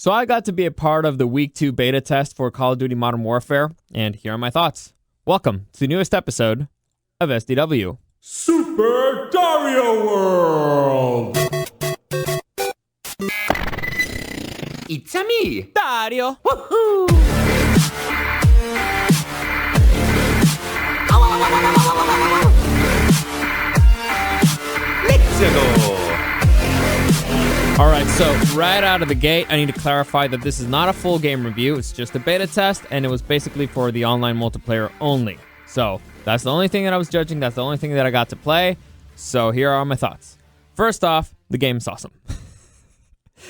So I got to be a part of the Week 2 beta test for Call of Duty Modern Warfare, and here are my thoughts. Welcome to the newest episode of SDW. Super Dario World! It's a me, Dario! Woohoo! Let's go! Alright, so right out of the gate, I need to clarify that this is not a full game review. It's just a beta test, and it was basically for the online multiplayer only. So that's the only thing that I was judging. That's the only thing that I got to play. So here are my thoughts. First off, the game's awesome.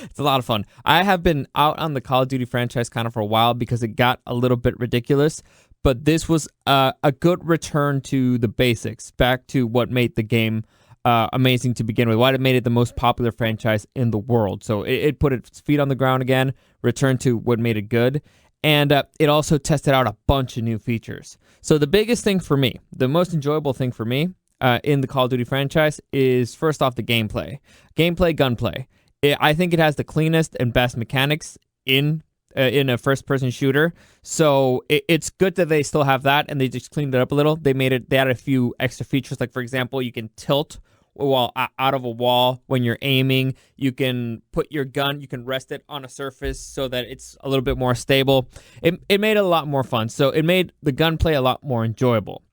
It's a lot of fun. I have been out on the Call of Duty franchise kind of for a while because it got a little bit ridiculous. But this was a good return to the basics, back to what made the game amazing to begin with, why it made it the most popular franchise in the world. So it put its feet on the ground again, returned to what made it good, and it also tested out a bunch of new features. So the biggest thing for me, the most enjoyable thing for me in the Call of Duty franchise is, first off, the gameplay. Gunplay. I think it has the cleanest and best mechanics in a first-person shooter. So it's good that they still have that, and they just cleaned it up a little. They added a few extra features, like, for example, you can tilt while out of a wall when you're aiming. You can put your gun, you can rest it on a surface so that it's a little bit more stable. It made it a lot more fun. So it made the gunplay a lot more enjoyable.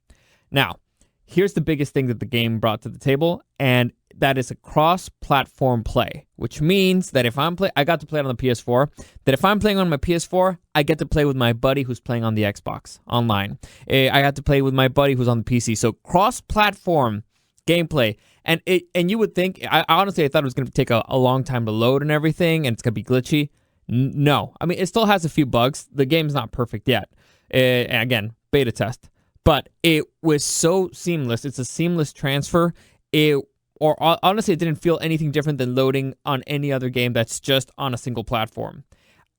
Now, here's the biggest thing that the game brought to the table, and that is a cross-platform play, which means that if I got to play it on the PS4, that if I'm playing on my PS4, I get to play with my buddy who's playing on the Xbox online. I got to play with my buddy who's on the PC. So cross-platform gameplay. And you would think, I honestly thought it was going to take a long time to load and everything, and it's going to be glitchy. No. I mean, it still has a few bugs. The game's not perfect yet. Again, beta test. But it was so seamless. It's a seamless transfer. Honestly, it didn't feel anything different than loading on any other game that's just on a single platform.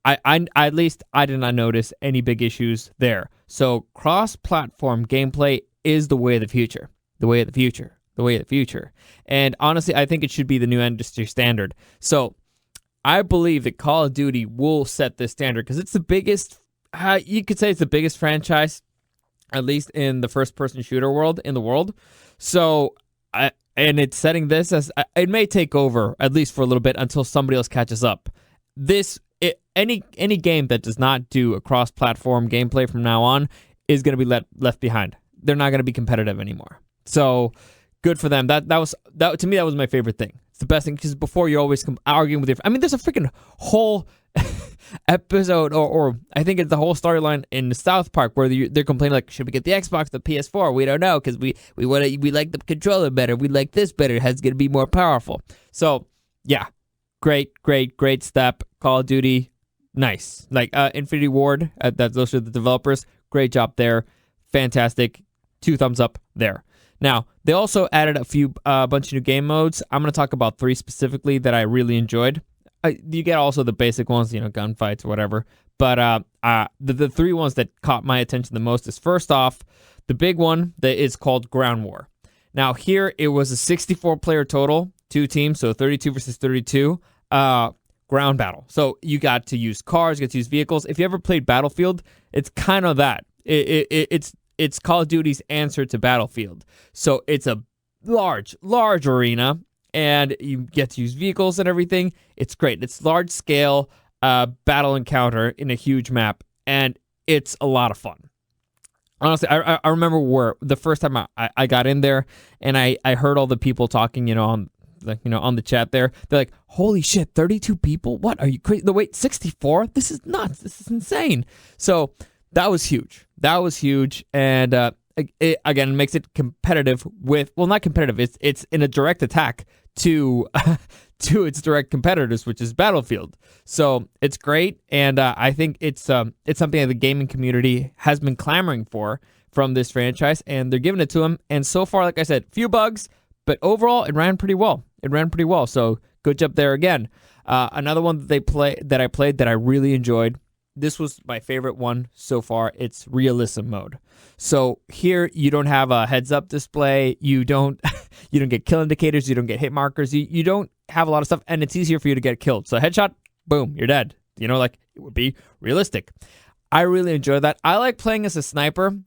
At least I did not notice any big issues there. So cross-platform gameplay is the way of the future. The way of the future. The way of the future. And honestly, I think it should be the new industry standard. So I believe that Call of Duty will set this standard because it's the biggest, you could say it's the biggest franchise, at least in the first-person shooter world, in the world. So, and it's setting this as, it may take over, at least for a little bit, until somebody else catches up. Any game that does not do a cross-platform gameplay from now on is going to be left behind. They're not going to be competitive anymore. So, good for them. That to me, that was my favorite thing. It's the best thing, because before you're always arguing with your... I mean, there's a freaking whole episode, or I think it's the whole storyline in South Park where they're complaining, like, should we get the Xbox, the PS4? We don't know, because we like the controller better. We like this better. It's going to be more powerful. So, yeah. Great step. Call of Duty, nice. Like, Infinity Ward, those are the developers. Great job there. Fantastic. 2 thumbs up there. Now, they also added a bunch of new game modes. I'm going to talk about 3 specifically that I really enjoyed. You get also the basic ones, gunfights or whatever. But the 3 ones that caught my attention the most is, first off, the big one that is called Ground War. Now, here it was a 64-player total, 2 teams, so 32 versus 32, ground battle. So you got to use cars, you got to use vehicles. If you ever played Battlefield, it's kind of that. It's Call of Duty's answer to Battlefield. So it's a large arena, and you get to use vehicles and everything. It's great. It's large-scale battle encounter in a huge map, and it's a lot of fun. Honestly, I remember where the first time I got in there, and I heard all the people talking, on the chat there. They're like, holy shit, 32 people? What, are you crazy? No, wait, 64? This is nuts. This is insane. So that was huge. And it, again, makes it competitive with, well, not competitive. It's in a direct attack to its direct competitors, which is Battlefield. So it's great, and I think it's something that the gaming community has been clamoring for from this franchise, and they're giving it to them. And so far, like I said, few bugs, but overall, it ran pretty well. So good job there again. Another one that I played that I really enjoyed. This was my favorite one so far. It's realism mode. So here you don't have a heads-up display. You don't get kill indicators. You don't get hit markers. You don't have a lot of stuff, and it's easier for you to get killed. So headshot, boom, you're dead. like it would be realistic. I really enjoy that. I like playing as a sniper.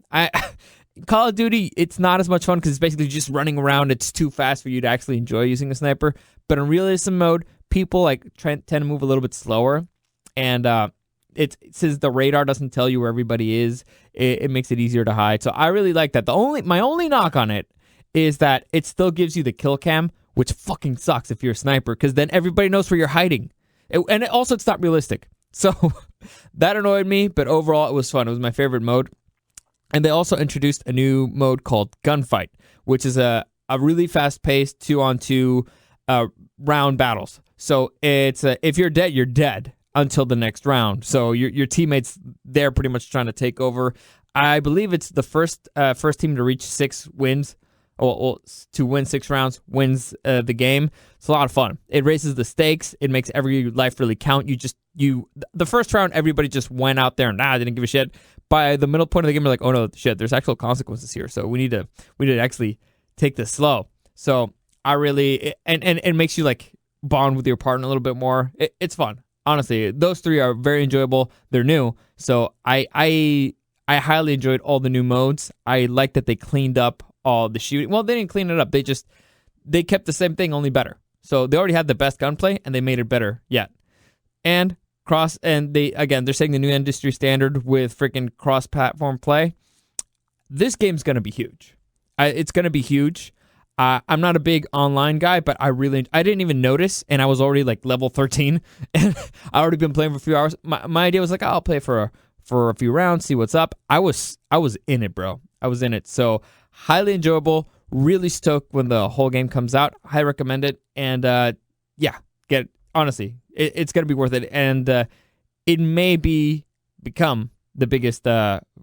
Call of Duty, it's not as much fun because it's basically just running around. It's too fast for you to actually enjoy using a sniper. But in realism mode, people tend to move a little bit slower, and since the radar doesn't tell you where everybody is, it makes it easier to hide. So I really like that. My only knock on it is that it still gives you the kill cam, which fucking sucks if you're a sniper, because then everybody knows where you're hiding. And also, it's not realistic. So that annoyed me, but overall, it was fun. It was my favorite mode. And they also introduced a new mode called Gunfight, which is a really fast-paced 2-on-2 round battles. So it's if you're dead, you're dead until the next round. So your teammates, they're pretty much trying to take over. I believe it's the first team to reach 6 wins, or to win 6 rounds, wins the game. It's a lot of fun. It raises the stakes. It makes every life really count. The first round, everybody just went out there and didn't give a shit. By the middle point of the game, you're like, oh no, shit, there's actual consequences here. So we need to actually take this slow. So I really, and it makes you like bond with your partner a little bit more. It's fun. Honestly, those 3 are very enjoyable. They're new. So I highly enjoyed all the new modes. I like that they cleaned up all the shooting. Well, they didn't clean it up. They kept the same thing, only better. So they already had the best gunplay, and they made it better yet. And they're setting the new industry standard with freaking cross-platform play. This game's gonna be huge. It's gonna be huge. I'm not a big online guy, but I didn't even notice, and I was already like level 13, and I already been playing for a few hours. My idea was like, I'll play for a few rounds, see what's up. I was in it, bro. I was in it. So highly enjoyable. Really stoked when the whole game comes out. I recommend it, and get it. Honestly, it's gonna be worth it, and it may become the biggest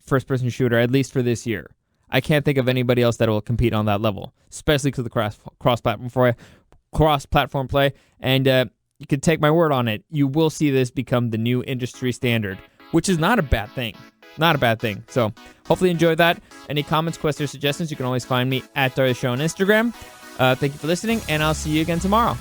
first-person shooter, at least for this year. I can't think of anybody else that will compete on that level, especially because of the cross-platform play. And you can take my word on it. You will see this become the new industry standard, which is not a bad thing. Not a bad thing. So hopefully you enjoyed that. Any comments, questions, or suggestions, you can always find me at Dario Show on Instagram. Thank you for listening, and I'll see you again tomorrow.